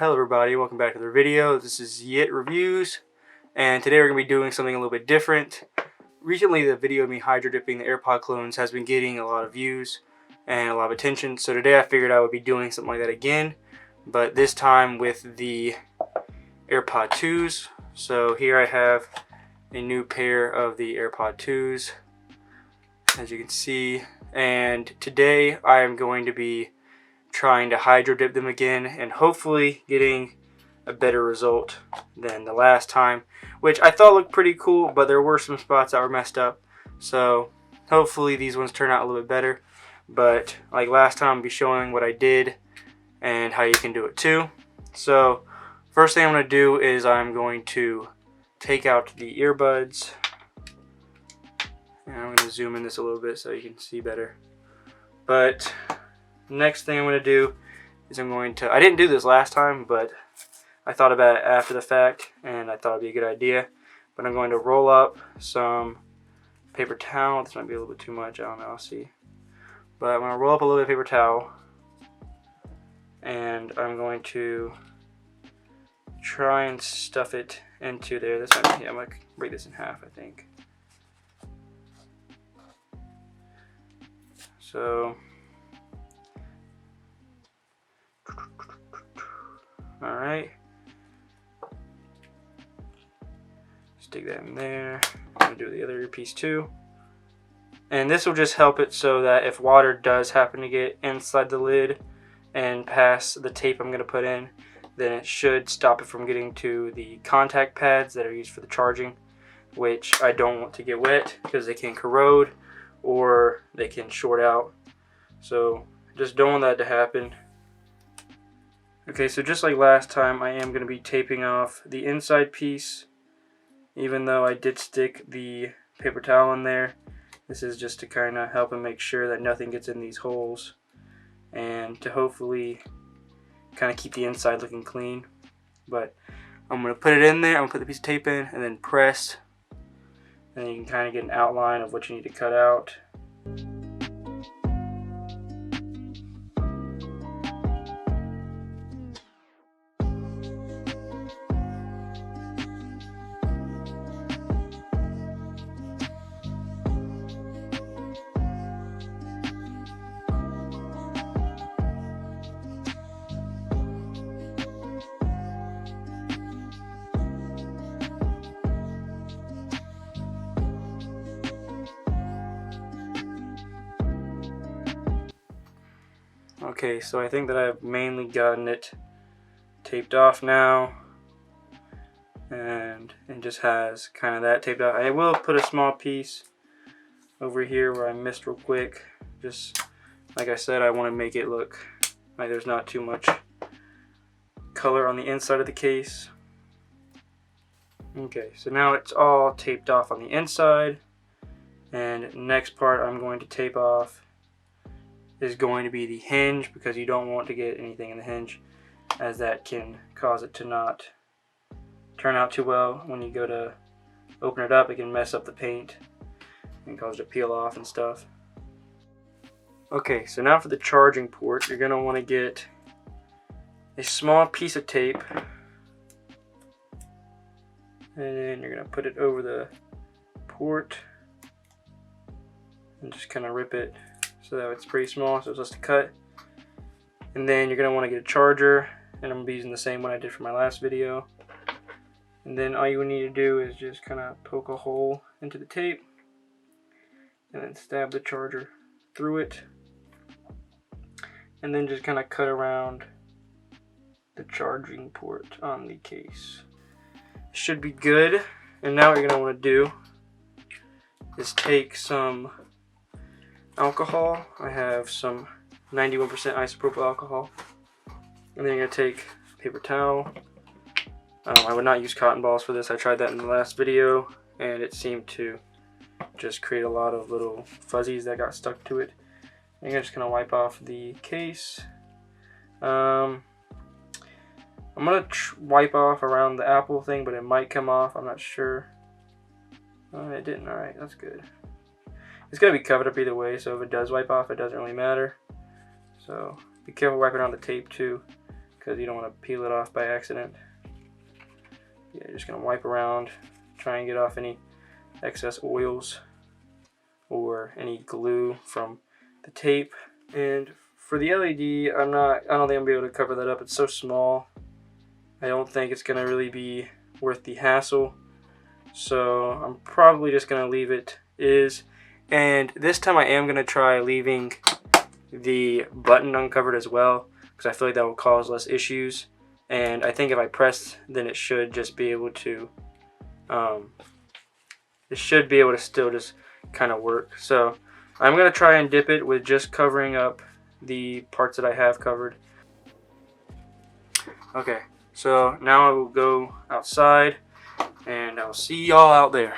Hello everybody, welcome back to the video. This is Yit Reviews, and today we're going to be doing something a little bit different. Recently the video of me hydro dipping the AirPod clones has been getting a lot of views and a lot of attention, so today I figured I would be doing something like that again, but this time with the AirPod 2s. So here I have a new pair of the AirPod 2s, as you can see, and today I am going to be trying to hydro dip them again and hopefully getting a better result than the last time, which I thought looked pretty cool, but there were some spots that were messed up, so hopefully these ones turn out a little bit better. But like last time, I'll be showing what I did and how you can do it too. So first thing I'm going to do is I'm going to take out the earbuds, and I'm going to zoom in this a little bit so you can see better. But next thing I'm going to do is I didn't do this last time, but I thought about it after the fact and I thought it'd be a good idea. But I'm going to roll up some paper towel. This might be a little bit too much, I don't know, I'll see. But I'm going to roll up a little bit of paper towel and I'm going to try and stuff it into there. This might be, I'm going to break this in half, I think. So alright, stick that in there. I'm going to do the other earpiece too. And this will just help it so that if water does happen to get inside the lid and pass the tape I'm going to put in, then it should stop it from getting to the contact pads that are used for the charging, which I don't want to get wet because they can corrode or they can short out. So just don't want that to happen. Okay, so just like last time, I am going to be taping off the inside piece, even though I did stick the paper towel in there. This is just to kind of help and make sure that nothing gets in these holes, and to hopefully kind of keep the inside looking clean. But I'm going to put it in there, I'm going to put the piece of tape in, and then press, and you can kind of get an outline of what you need to cut out. Okay, so I think that I've mainly gotten it taped off now, and it just has kind of that taped out. I will put a small piece over here where I missed real quick. Just like I said, I want to make it look like there's not too much color on the inside of the case. Okay, so now it's all taped off on the inside, and next part I'm going to tape off is going to be the hinge, because you don't want to get anything in the hinge, as that can cause it to not turn out too well. When you go to open it up, it can mess up the paint and cause it to peel off and stuff. Okay, so now for the charging port, you're going to want to get a small piece of tape, and then you're going to put it over the port and just kind of rip it so that it's pretty small, so it's just a cut. And then you're going to want to get a charger, and I'm going to be using the same one I did for my last video. And then all you need to do is just kind of poke a hole into the tape and then stab the charger through it, and then just kind of cut around the charging port on the case. It should be good. And now what you're going to want to do is take some alcohol. I have some 91% isopropyl alcohol, and then you're going to take a paper towel. I would not use cotton balls for this. I tried that in the last video and it seemed to just create a lot of little fuzzies that got stuck to it. And you're just going to wipe off the case. I'm going to wipe off around the Apple thing, but it might come off, I'm not sure. It didn't. Alright, that's good. It's going to be covered up either way, so if it does wipe off, it doesn't really matter. So be careful wiping on the tape too, because you don't want to peel it off by accident. Yeah, you're just gonna wipe around, try and get off any excess oils or any glue from the tape. And for the LED, I don't think I'm gonna be able to cover that up. It's so small. I don't think it's gonna really be worth the hassle. So I'm probably just gonna leave it is. And this time I am gonna try leaving the button uncovered as well, because I feel like that will cause less issues. And I think if I press, then it should just be able to still just kind of work. So I'm gonna try and dip it with just covering up the parts that I have covered. Okay, so now I will go outside and I'll see y'all out there.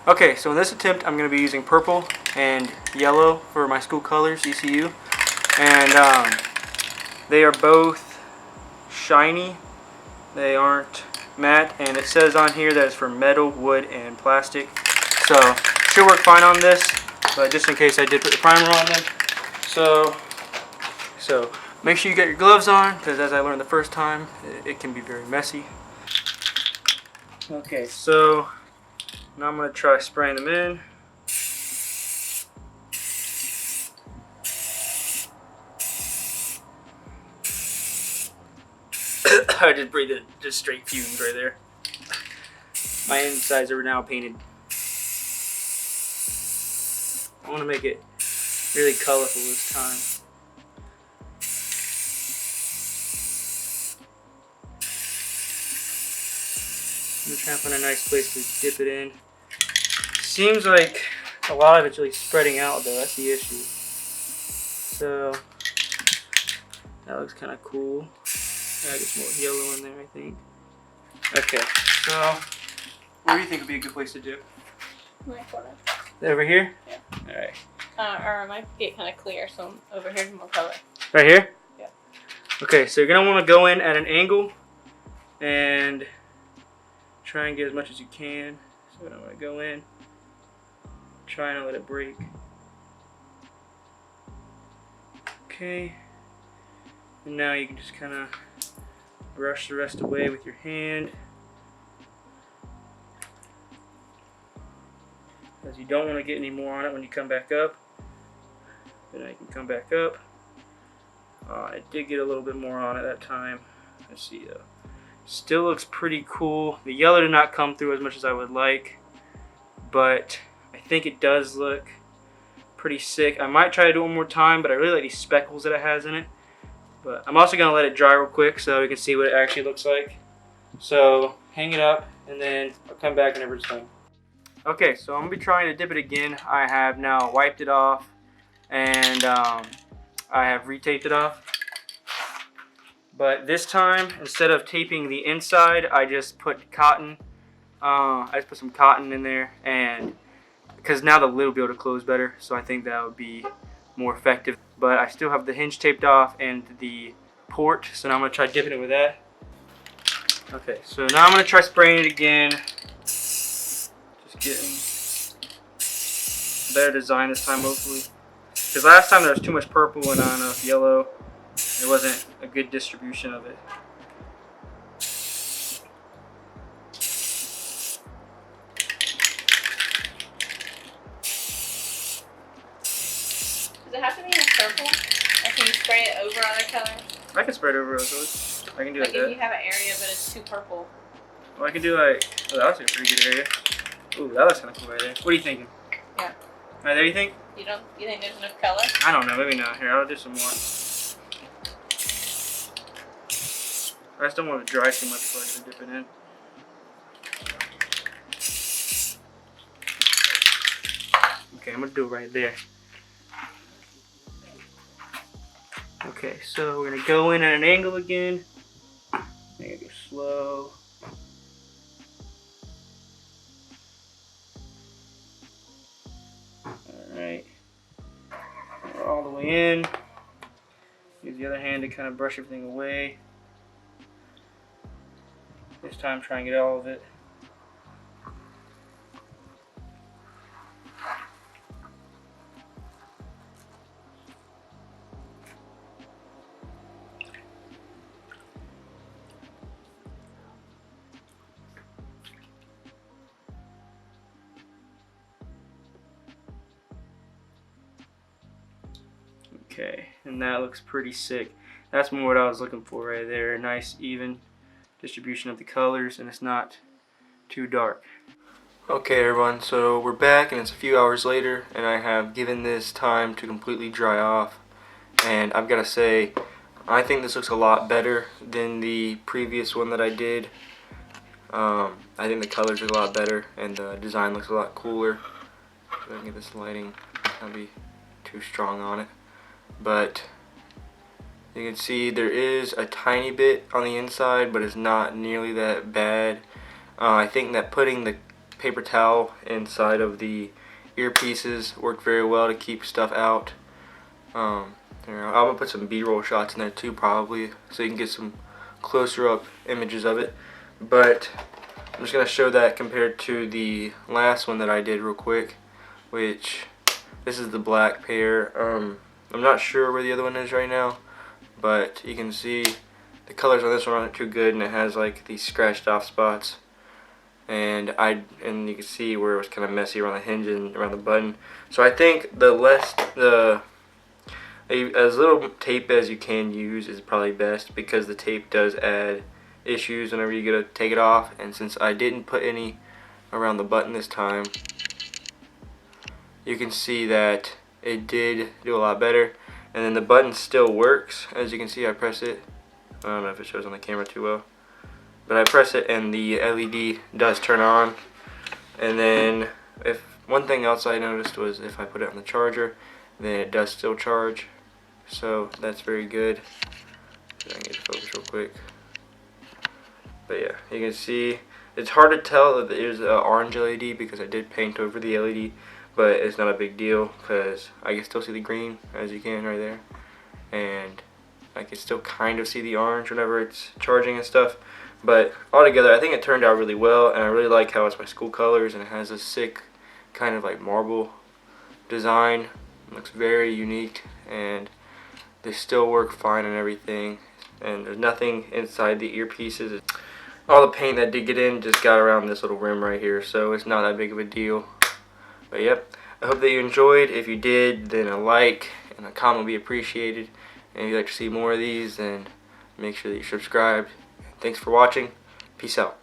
Okay, so in this attempt I'm gonna be using purple and yellow for my school colors, ECU, and they are both shiny. They aren't matte, and it says on here that it's for metal, wood, and plastic. So should work fine on this, but just in case I did put the primer on them. So make sure you get your gloves on, because as I learned the first time, it can be very messy. Okay, so now I'm going to try spraying them in. I just breathed in just straight fumes right there. My insides are now painted. I want to make it really colorful this time. I'm going to try and find a nice place to dip it in. Seems like a lot of it's really spreading out though, that's the issue. So that looks kind of cool. I get some more yellow in there, I think. Okay, so where do you think would be a good place to dip? My corner. Over here? Yeah. Alright. Or it might get kind of clear, so over here's more color. Right here? Yeah. Okay, so you're going to want to go in at an angle and try and get as much as you can. So I'm going to go in, try not to let it break. Okay. And now you can just kind of brush the rest away with your hand. Because you don't want to get any more on it when you come back up. Then I can come back up. I did get a little bit more on it that time. Let's see. Still looks pretty cool. The yellow did not come through as much as I would like, but I think it does look pretty sick. I might try to do it one more time, but I really like these speckles that it has in it. But I'm also going to let it dry real quick so we can see what it actually looks like. So hang it up and then I'll come back whenever it's done. Okay, so I'm going to be trying to dip it again. I have now wiped it off and I have retaped it off. But this time, instead of taping the inside, I just put cotton. I just put some cotton in there, and because now the lid will be able to close better, so I think that would be more effective. But I still have the hinge taped off and the port, so now I'm going to try dipping it with that. Okay, so now I'm going to try spraying it again. Just getting a better design this time, hopefully. Because last time there was too much purple and not enough yellow. It wasn't a good distribution of it. Does it have to be in purple? Or can you spray it over other colors? I can spray it over other colors. I can do like like if that. you have an area but it's too purple. Well, I can do like, oh, that looks like a pretty good area. Ooh, that looks kind of cool right there. What are you thinking? Yeah. Right there, you think? You think there's enough color? I don't know, maybe not. Here, I'll do some more. I just don't want to dry too much before I dip it in. Okay, I'm gonna do it right there. Okay, so we're gonna go in at an angle again. I'm gonna go slow. Alright. We're all the way in. Use the other hand to kind of brush everything away. This time try and get all of it. Okay, and that looks pretty sick. That's more what I was looking for right there. A nice even distribution of the colors, and it's not too dark. Okay everyone, so we're back and it's a few hours later, and I have given this time to completely dry off, and I've got to say, I think this looks a lot better than the previous one that I did. I think the colors are a lot better and the design looks a lot cooler. So I can get this lighting, not be too strong on it, but you can see there is a tiny bit on the inside, but it's not nearly that bad. I think that putting the paper towel inside of the earpieces worked very well to keep stuff out. I'm gonna put some B-roll shots in there too, probably, so you can get some closer up images of it. But I'm just gonna show that compared to the last one that I did real quick, which this is the black pair. I'm not sure where the other one is right now, but you can see the colors on this one aren't too good, and it has like these scratched off spots. And you can see where it was kind of messy around the hinge and around the button. So I think as little tape as you can use is probably best, because the tape does add issues whenever you go to take it off. And since I didn't put any around the button this time, you can see that it did do a lot better. And then the button still works. As you can see, I press it. I don't know if it shows on the camera too well, but I press it and the LED does turn on. And then one thing else I noticed was if I put it on the charger, then it does still charge. So that's very good. I can get it focused real quick. But yeah, you can see it's hard to tell that there's an orange LED because I did paint over the LED, but it's not a big deal because I can still see the green, as you can right there, and I can still kind of see the orange whenever it's charging and stuff. But altogether, I think it turned out really well, and I really like how it's my school colors and it has a sick kind of like marble design. It looks very unique, and they still work fine and everything, and there's nothing inside the earpieces. All the paint that did get in just got around this little rim right here, so it's not that big of a deal. But yep, I hope that you enjoyed. If you did, then a like and a comment would be appreciated. And if you'd like to see more of these, then make sure that you're subscribed. Thanks for watching. Peace out.